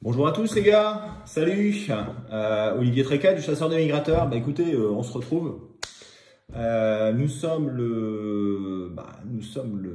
Bonjour à tous les gars, salut, Olivier Trécat du Chasseur des Migrateurs. Bah écoutez, on se retrouve. Nous sommes le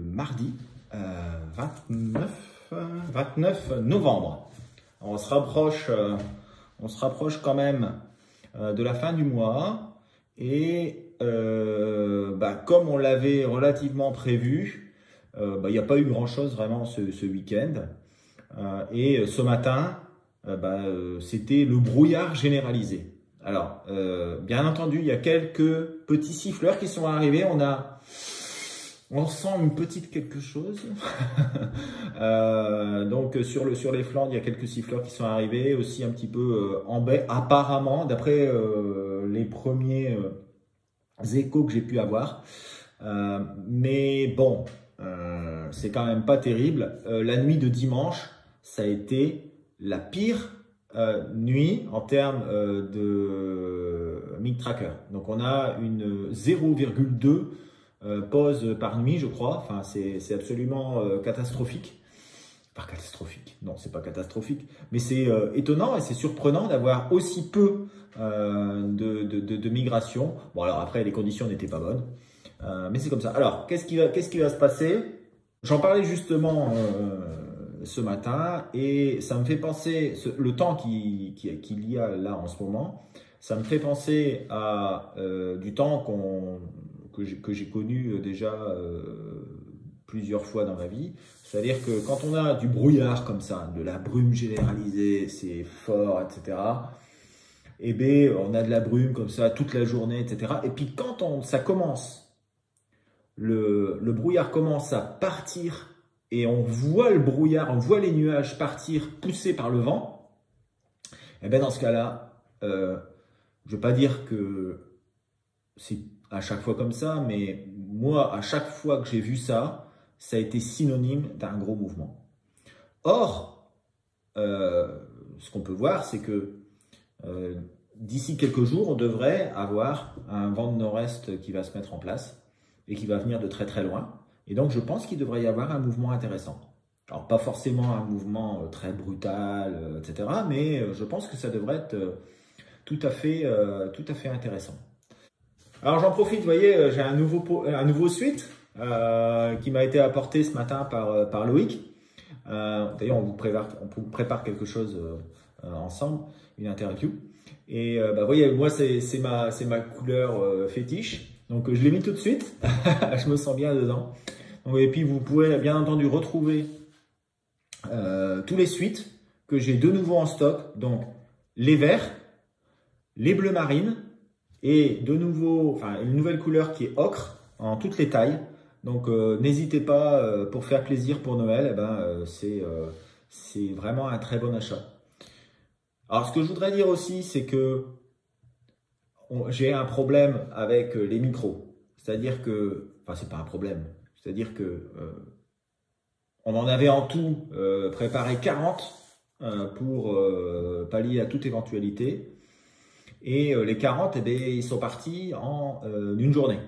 mardi 29 novembre. On se rapproche quand même de la fin du mois et comme on l'avait relativement prévu, il n'y a pas eu grand chose vraiment ce week-end. Et ce matin, c'était le brouillard généralisé. Alors, bien entendu, il y a quelques petits siffleurs qui sont arrivés. On sent une petite quelque chose. Donc sur les flancs, il y a quelques siffleurs qui sont arrivés, aussi un petit peu en baie, apparemment, d'après les premiers échos que j'ai pu avoir. Mais bon, c'est quand même pas terrible. La nuit de dimanche, ça a été la pire nuit en termes de Mig Tracker. Donc on a une 0,2 pause par nuit, je crois. Enfin, c'est absolument catastrophique. Pas catastrophique, non, c'est pas catastrophique. Mais c'est étonnant et c'est surprenant d'avoir aussi peu de migration. Bon, alors après, les conditions n'étaient pas bonnes. Mais c'est comme ça. Alors, qu'est-ce qui va se passer? J'en parlais justement ce matin et ça me fait penser, le temps qu'il y a là en ce moment, ça me fait penser à du temps que j'ai connu déjà plusieurs fois dans ma vie. C'est-à-dire que quand on a du brouillard comme ça, de la brume généralisée, c'est fort, etc. Et bien, on a de la brume comme ça toute la journée, etc. Et puis quand ça commence, le brouillard commence à partir et on voit le brouillard, on voit les nuages partir poussés par le vent, et bien dans ce cas-là, je ne veux pas dire que c'est à chaque fois comme ça, mais moi, à chaque fois que j'ai vu ça, ça a été synonyme d'un gros mouvement. Or, ce qu'on peut voir, c'est que d'ici quelques jours, on devrait avoir un vent de nord-est qui va se mettre en place et qui va venir de très très loin. Et donc, je pense qu'il devrait y avoir un mouvement intéressant. Alors, pas forcément un mouvement très brutal, etc. Mais je pense que ça devrait être tout à fait intéressant. Alors, j'en profite, vous voyez, j'ai un nouveau suite qui m'a été apporté ce matin par Loïc. D'ailleurs, on vous prépare quelque chose ensemble, une interview. Et vous voyez, moi, c'est ma couleur fétiche. Donc, je l'ai mis tout de suite. Je me sens bien dedans. Donc, et puis, vous pouvez bien entendu retrouver tous les suites que j'ai de nouveau en stock. Donc, les verts, les bleus marines et de nouveau, enfin, une nouvelle couleur qui est ocre en toutes les tailles. Donc, n'hésitez pas pour faire plaisir pour Noël. C'est vraiment un très bon achat. Alors, ce que je voudrais dire aussi, c'est que j'ai un problème avec les micros. C'est-à-dire que, enfin, c'est pas un problème. C'est-à-dire que on en avait en tout préparé 40 pour pallier à toute éventualité. Et les 40, eh bien, ils sont partis en une journée.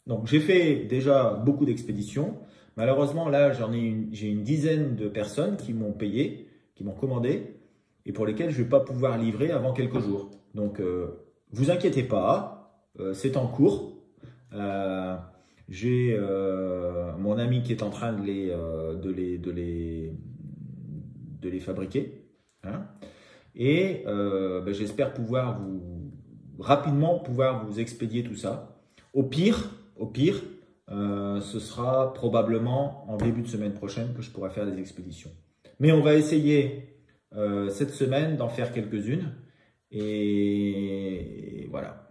Donc, j'ai fait déjà beaucoup d'expéditions. Malheureusement, là, j'ai une dizaine de personnes qui m'ont payé, qui m'ont commandé, et pour lesquelles je ne vais pas pouvoir livrer avant quelques jours. Donc, vous inquiétez pas, c'est en cours. J'ai mon ami qui est en train de les fabriquer. Hein, et j'espère rapidement pouvoir vous expédier tout ça. Au pire, ce sera probablement en début de semaine prochaine que je pourrai faire des expéditions. Mais on va essayer cette semaine d'en faire quelques-unes. Et voilà.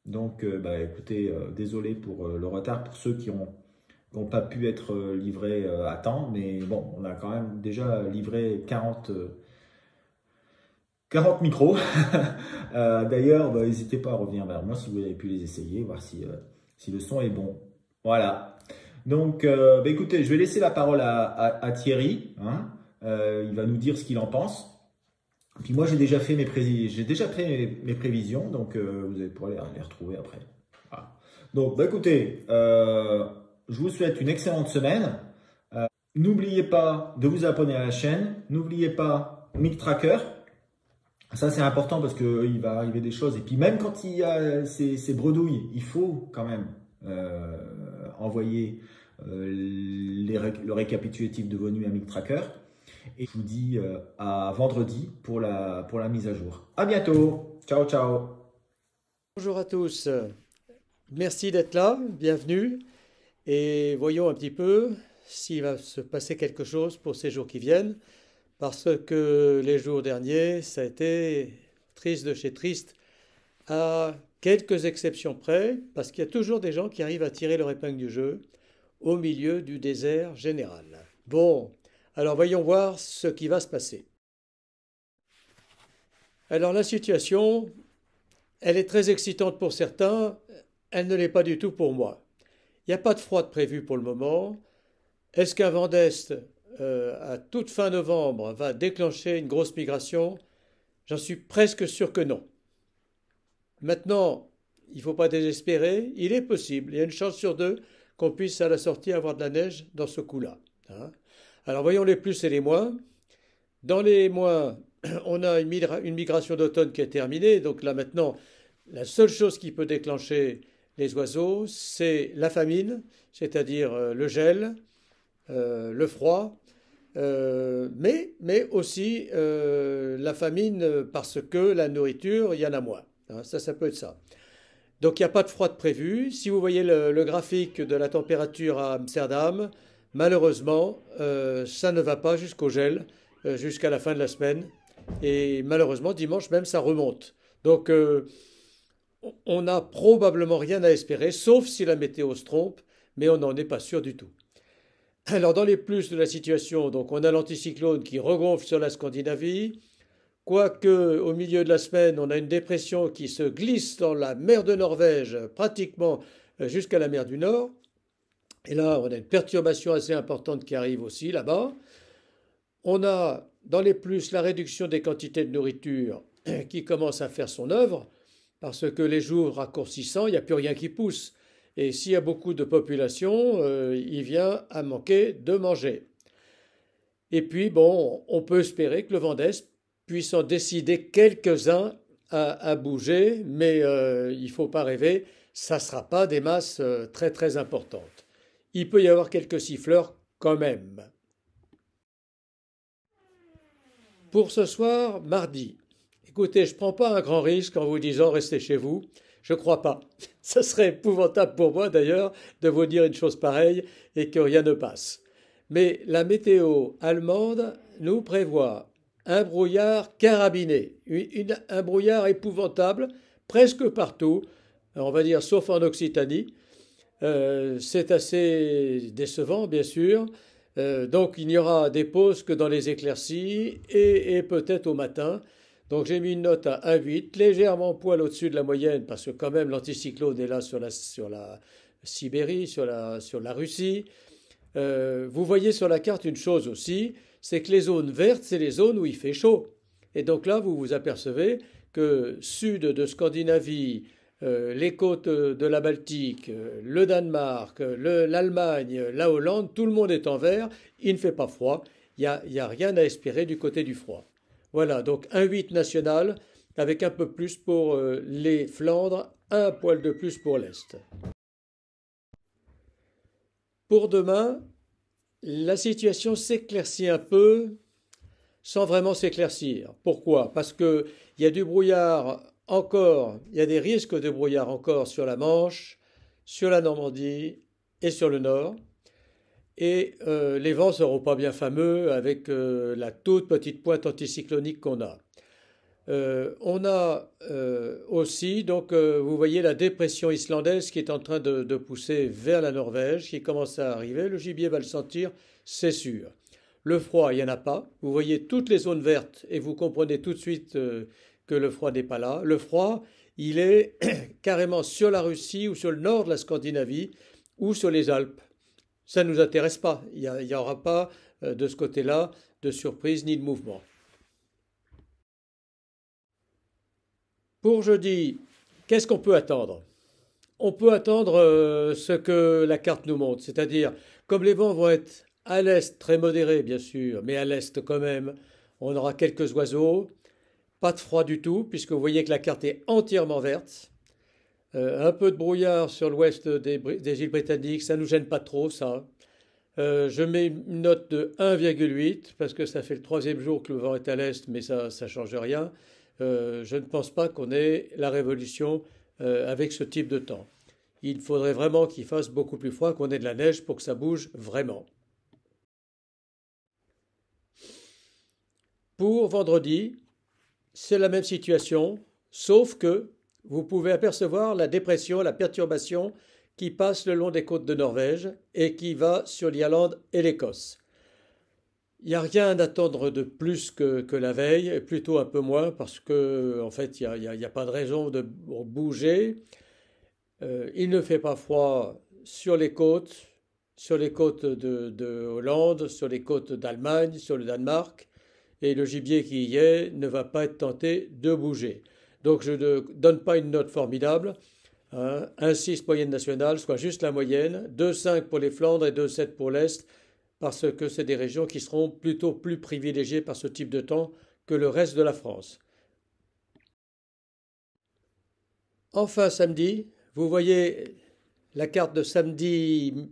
Donc, écoutez, désolé pour le retard pour ceux qui n'ont pas pu être livrés à temps. Mais bon, on a quand même déjà livré 40 micros. D'ailleurs, n'hésitez pas à revenir vers moi si vous avez pu les essayer, voir si le son est bon. Voilà. Donc, écoutez, je vais laisser la parole à Thierry. Hein. Il va nous dire ce qu'il en pense. Puis moi, j'ai déjà fait mes prévisions, donc vous allez pouvoir les retrouver après. Voilà. Donc, écoutez, je vous souhaite une excellente semaine. N'oubliez pas de vous abonner à la chaîne. N'oubliez pas Mic Tracker. Ça, c'est important parce qu'il va arriver des choses. Et puis, même quand il y a ces bredouilles, il faut quand même envoyer le récapitulatif de vos nuits à Mic Tracker. Et je vous dis à vendredi pour la mise à jour. À bientôt. Ciao, ciao. Bonjour à tous. Merci d'être là. Bienvenue. Et voyons un petit peu s'il va se passer quelque chose pour ces jours qui viennent. Parce que les jours derniers, ça a été triste de chez triste, à quelques exceptions près, parce qu'il y a toujours des gens qui arrivent à tirer leur épingle du jeu au milieu du désert général. Bon, alors voyons voir ce qui va se passer. Alors la situation, elle est très excitante pour certains, elle ne l'est pas du tout pour moi. Il n'y a pas de froid prévu pour le moment. Est-ce qu'un vent d'Est à toute fin novembre va déclencher une grosse migration? J'en suis presque sûr que non. Maintenant, il ne faut pas désespérer, il est possible, il y a une chance sur deux qu'on puisse à la sortie avoir de la neige dans ce coup-là. Hein. Alors voyons les plus et les moins. Dans les moins, on a une migration d'automne qui est terminée, donc là maintenant, la seule chose qui peut déclencher les oiseaux, c'est la famine, c'est-à-dire le gel, le froid, mais aussi la famine parce que la nourriture, il y en a moins. Hein, ça peut être ça. Donc il n'y a pas de froid de prévu. Si vous voyez le graphique de la température à Amsterdam, malheureusement, ça ne va pas jusqu'au gel, jusqu'à la fin de la semaine. Et malheureusement, dimanche même, ça remonte. Donc on n'a probablement rien à espérer, sauf si la météo se trompe, mais on n'en est pas sûr du tout. Alors dans les plus de la situation, donc on a l'anticyclone qui regonfle sur la Scandinavie, quoique au milieu de la semaine, on a une dépression qui se glisse dans la mer de Norvège, pratiquement jusqu'à la mer du Nord. Et là, on a une perturbation assez importante qui arrive aussi là-bas. On a dans les plus la réduction des quantités de nourriture qui commence à faire son œuvre, parce que les jours raccourcissant, il n'y a plus rien qui pousse. Et s'il y a beaucoup de population, il vient à manquer de manger. Et puis, bon, on peut espérer que le vent d'Est puisse en décider quelques-uns à bouger, mais il ne faut pas rêver, ça ne sera pas des masses très très importantes. Il peut y avoir quelques siffleurs quand même. Pour ce soir, mardi, écoutez, je ne prends pas un grand risque en vous disant restez chez vous. Je ne crois pas. Ça serait épouvantable pour moi d'ailleurs de vous dire une chose pareille et que rien ne passe. Mais la météo allemande nous prévoit un brouillard carabiné, un brouillard épouvantable presque partout, on va dire sauf en Occitanie. C'est assez décevant bien sûr. Donc il n'y aura des pauses que dans les éclaircies et peut-être au matin. Donc j'ai mis une note à 1,8, légèrement poil au-dessus de la moyenne, parce que quand même l'anticyclone est là sur la Sibérie, sur la Russie. Vous voyez sur la carte une chose aussi, c'est que les zones vertes, c'est les zones où il fait chaud. Et donc là, vous vous apercevez que sud de Scandinavie, les côtes de la Baltique, le Danemark, l'Allemagne, la Hollande, tout le monde est en vert, il ne fait pas froid, il n'y a rien à espérer du côté du froid. Voilà, donc 1,8 national, avec un peu plus pour les Flandres, un poil de plus pour l'Est. Pour demain, la situation s'éclaircit un peu, sans vraiment s'éclaircir. Pourquoi? Parce qu'il y a du brouillard encore, il y a des risques de brouillard encore sur la Manche, sur la Normandie et sur le Nord. Et les vents ne seront pas bien fameux avec la toute petite pointe anticyclonique qu'on a. On a aussi, donc, vous voyez la dépression islandaise qui est en train de pousser vers la Norvège, qui commence à arriver. Le gibier va le sentir, c'est sûr. Le froid, il n'y en a pas. Vous voyez toutes les zones vertes et vous comprenez tout de suite que le froid n'est pas là. Le froid, il est carrément sur la Russie ou sur le nord de la Scandinavie ou sur les Alpes. Ça ne nous intéresse pas. Il n'y aura pas de ce côté-là de surprise ni de mouvement. Pour jeudi, qu'est-ce qu'on peut attendre? On peut attendre ce que la carte nous montre, c'est-à-dire comme les vents vont être à l'est très modérés bien sûr, mais à l'est quand même, On aura quelques oiseaux, pas de froid du tout, puisque vous voyez que la carte est entièrement verte. Un peu de brouillard sur l'ouest des îles britanniques, ça ne nous gêne pas trop, ça. Je mets une note de 1,8 parce que ça fait le troisième jour que le vent est à l'est, mais ça ne change rien. Je ne pense pas qu'on ait la révolution avec ce type de temps. Il faudrait vraiment qu'il fasse beaucoup plus froid, qu'on ait de la neige pour que ça bouge vraiment. Pour vendredi, c'est la même situation, sauf que vous pouvez apercevoir la dépression, la perturbation qui passe le long des côtes de Norvège et qui va sur l'Irlande et l'Écosse. Il n'y a rien à attendre de plus que la veille, et plutôt un peu moins, parce que en fait, il n'y a pas de raison de bouger. Il ne fait pas froid sur les côtes de Hollande, sur les côtes d'Allemagne, sur le Danemark, et le gibier qui y est ne va pas être tenté de bouger. Donc je ne donne pas une note formidable. Hein, 1,6 moyenne nationale, soit juste la moyenne, 2,5 pour les Flandres et 2,7 pour l'Est, parce que c'est des régions qui seront plutôt plus privilégiées par ce type de temps que le reste de la France. Enfin, samedi, vous voyez la carte de samedi,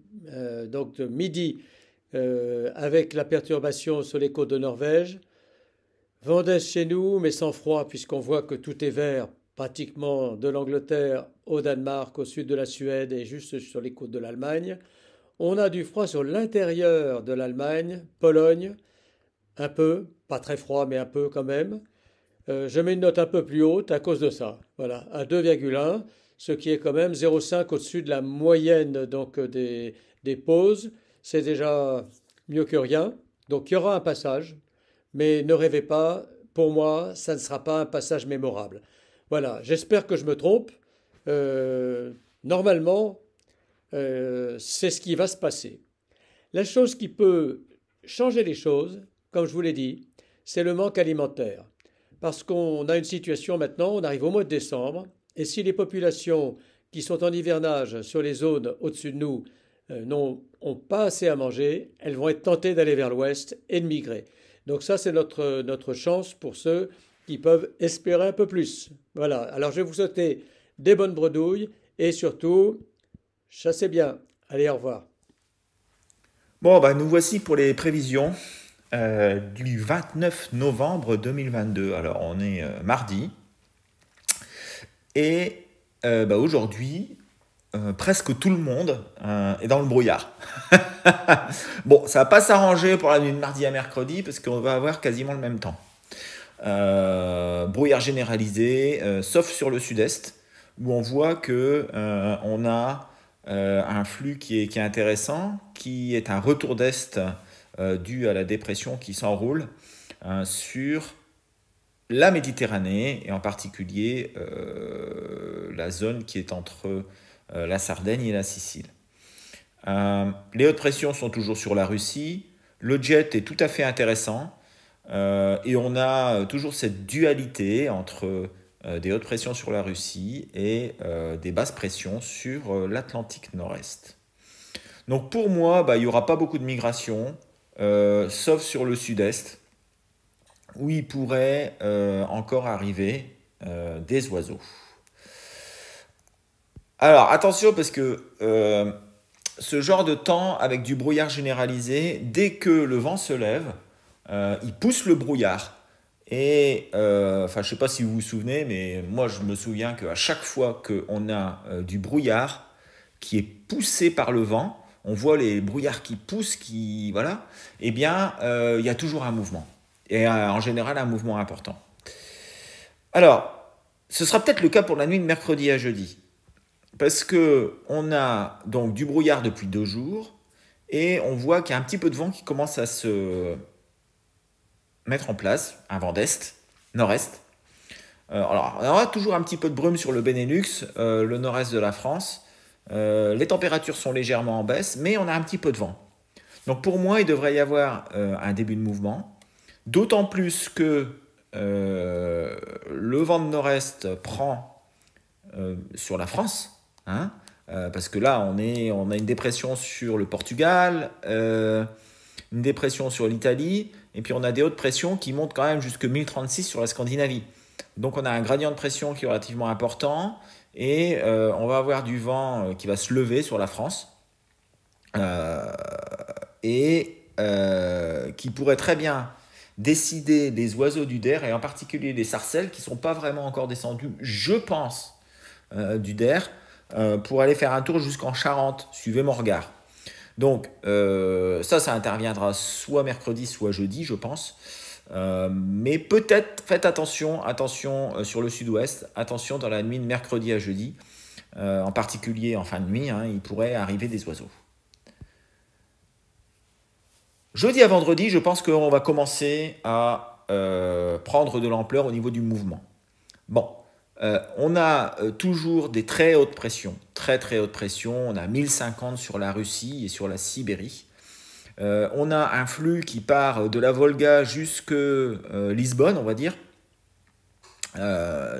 donc de midi, avec la perturbation sur les côtes de Norvège. Vent d'est chez nous, mais sans froid, puisqu'on voit que tout est vert, pratiquement de l'Angleterre au Danemark, au sud de la Suède et juste sur les côtes de l'Allemagne. On a du froid sur l'intérieur de l'Allemagne, Pologne, un peu, pas très froid, mais un peu quand même. Je mets une note un peu plus haute à cause de ça. Voilà, à 2,1, ce qui est quand même 0,5 au-dessus de la moyenne donc, des pauses. C'est déjà mieux que rien. Donc il y aura un passage, mais ne rêvez pas, pour moi, ça ne sera pas un passage mémorable. Voilà, j'espère que je me trompe. Normalement, c'est ce qui va se passer. La chose qui peut changer les choses, comme je vous l'ai dit, c'est le manque alimentaire. Parce qu'on a une situation maintenant, on arrive au mois de décembre, et si les populations qui sont en hivernage sur les zones au-dessus de nous n'ont pas assez à manger, elles vont être tentées d'aller vers l'ouest et de migrer. Donc ça, c'est notre chance pour ceux qui peuvent espérer un peu plus. Voilà, alors je vais vous souhaiter des bonnes bredouilles et surtout, chassez bien. Allez, au revoir. Bon, bah, nous voici pour les prévisions du 29 novembre 2022. Alors, on est mardi. Et bah, aujourd'hui, presque tout le monde est dans le brouillard. Bon, ça va pas s'arranger pour la nuit de mardi à mercredi parce qu'on va avoir quasiment le même temps. Brouillard généralisé, sauf sur le sud-est, où on voit que on a un flux qui est intéressant, qui est un retour d'est dû à la dépression qui s'enroule sur la Méditerranée, et en particulier la zone qui est entre la Sardaigne et la Sicile. Les hautes pressions sont toujours sur la Russie, le jet est tout à fait intéressant, et on a toujours cette dualité entre des hautes pressions sur la Russie et des basses pressions sur l'Atlantique Nord-Est. Donc pour moi, bah, il n'y aura pas beaucoup de migration, sauf sur le sud-est, où il pourrait encore arriver des oiseaux. Alors attention, parce que ce genre de temps avec du brouillard généralisé, dès que le vent se lève, il pousse le brouillard. Et enfin, je ne sais pas si vous vous souvenez, mais moi je me souviens qu'à chaque fois qu'on a du brouillard qui est poussé par le vent, on voit les brouillards qui poussent, voilà, eh bien, il y a toujours un mouvement. Et en général, un mouvement important. Alors, ce sera peut-être le cas pour la nuit de mercredi à jeudi. Parce qu'on a donc du brouillard depuis 2 jours, et on voit qu'il y a un petit peu de vent qui commence à se mettre en place, un vent d'est, nord-est. Alors, on aura toujours un petit peu de brume sur le Benelux, le nord-est de la France. Les températures sont légèrement en baisse, mais on a un petit peu de vent. Donc pour moi, il devrait y avoir un début de mouvement, d'autant plus que le vent de nord-est prend sur la France, hein, parce que là, on a une dépression sur le Portugal, une dépression sur l'Italie, et puis on a des hautes pressions qui montent quand même jusqu'à 1036 sur la Scandinavie. Donc on a un gradient de pression qui est relativement important, et on va avoir du vent qui va se lever sur la France, et qui pourrait très bien décider des oiseaux du Der, et en particulier des sarcelles, qui ne sont pas vraiment encore descendus, je pense, du Der, pour aller faire un tour jusqu'en Charente. Suivez mon regard. Donc, ça interviendra soit mercredi, soit jeudi, je pense. Mais peut-être, faites attention sur le sud-ouest, attention dans la nuit de mercredi à jeudi, en particulier en fin de nuit, il pourrait arriver des oiseaux. Jeudi à vendredi, je pense qu'on va commencer à prendre de l'ampleur au niveau du mouvement. Bon, on a toujours des très hautes pressions, très hautes pressions. On a 1050 sur la Russie et sur la Sibérie. On a un flux qui part de la Volga jusque Lisbonne, on va dire.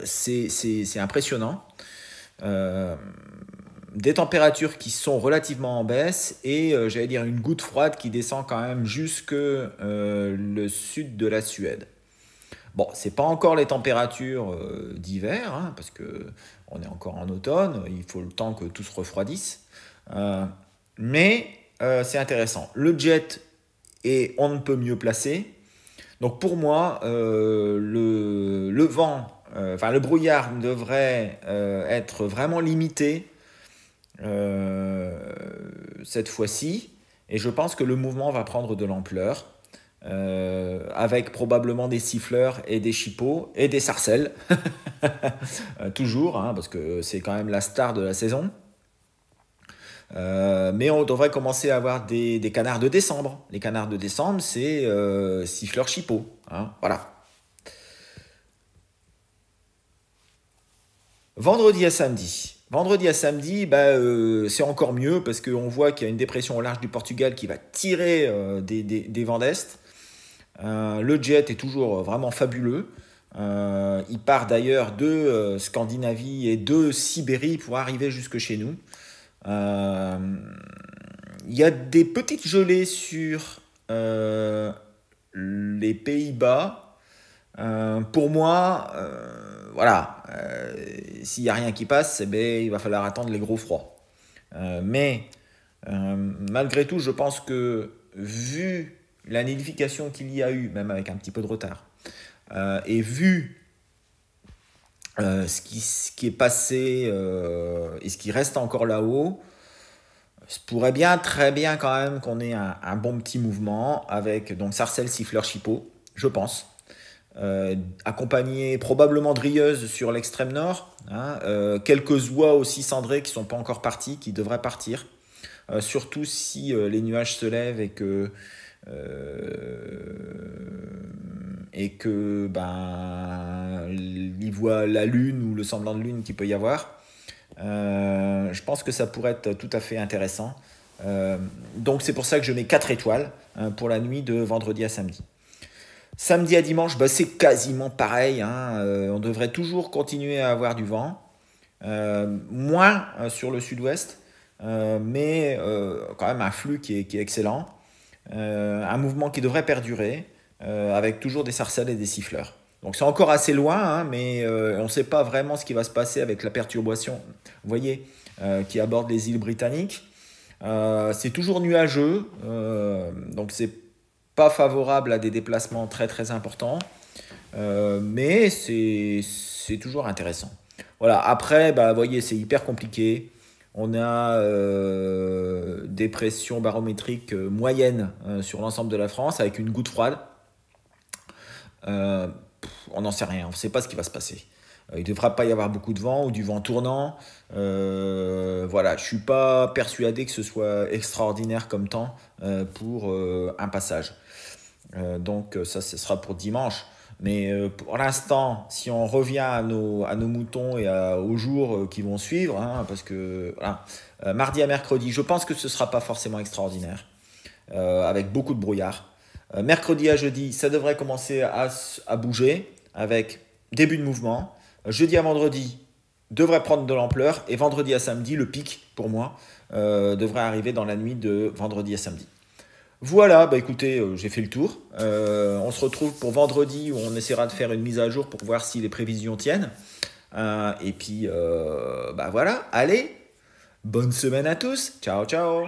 C'est impressionnant. Des températures qui sont relativement en baisse et j'allais dire une goutte froide qui descend quand même jusque le sud de la Suède. Bon, c'est pas encore les températures d'hiver, parce que on est encore en automne, il faut le temps que tout se refroidisse. Mais c'est intéressant. Le jet est on ne peut mieux placé. Donc pour moi, le vent, le brouillard devrait être vraiment limité cette fois-ci, et je pense que le mouvement va prendre de l'ampleur, avec probablement des siffleurs et des chippeaux et des sarcelles, toujours, parce que c'est quand même la star de la saison. Mais on devrait commencer à avoir des canards de décembre. Les canards de décembre, c'est siffleurs chippeaux, voilà. Vendredi à samedi, c'est encore mieux parce qu'on voit qu'il y a une dépression au large du Portugal qui va tirer des vents d'est. Le jet est toujours vraiment fabuleux. Il part d'ailleurs de Scandinavie et de Sibérie pour arriver jusque chez nous. Il y a des petites gelées sur les Pays-Bas. Pour moi, s'il n'y a rien qui passe, il va falloir attendre les gros froids. Mais malgré tout, je pense que vu la nidification qu'il y a eu, même avec un petit peu de retard, et vu ce qui est passé et ce qui reste encore là-haut, ça pourrait très bien quand même qu'on ait un bon petit mouvement avec donc sarcelle, siffleur, chippeau, je pense. Accompagné probablement de rieuses sur l'extrême nord, quelques oies aussi cendrées qui ne sont pas encore parties, qui devraient partir, surtout si les nuages se lèvent et que il voit la lune ou le semblant de lune qu'il peut y avoir. Je pense que ça pourrait être tout à fait intéressant. Donc c'est pour ça que je mets 4 étoiles pour la nuit de vendredi à samedi. Samedi à dimanche, c'est quasiment pareil. On devrait toujours continuer à avoir du vent. Moins sur le sud-ouest, mais quand même un flux qui est excellent. Un mouvement qui devrait perdurer, avec toujours des sarcelles et des siffleurs. Donc c'est encore assez loin, mais on ne sait pas vraiment ce qui va se passer avec la perturbation, vous voyez, qui aborde les îles britanniques. C'est toujours nuageux, donc c'est pas favorable à des déplacements très importants, mais c'est toujours intéressant. Voilà, après, vous voyez, c'est hyper compliqué. On a des pressions barométriques moyennes sur l'ensemble de la France, avec une goutte froide. On n'en sait rien, on ne sait pas ce qui va se passer. Il ne devra pas y avoir beaucoup de vent ou du vent tournant. Je ne suis pas persuadé que ce soit extraordinaire comme temps pour un passage. Donc ça, ce sera pour dimanche. Mais pour l'instant, si on revient à nos moutons et aux jours qui vont suivre, parce que mardi à mercredi, je pense que ce ne sera pas forcément extraordinaire, avec beaucoup de brouillard. Mercredi à jeudi, ça devrait commencer à bouger, avec début de mouvement. Jeudi à vendredi, devrait prendre de l'ampleur. Et vendredi à samedi, le pic, pour moi, devrait arriver dans la nuit de vendredi à samedi. Voilà, bah écoutez, j'ai fait le tour. On se retrouve pour vendredi où on essaiera de faire une mise à jour pour voir si les prévisions tiennent. Et puis, bah voilà, allez, bonne semaine à tous. Ciao, ciao.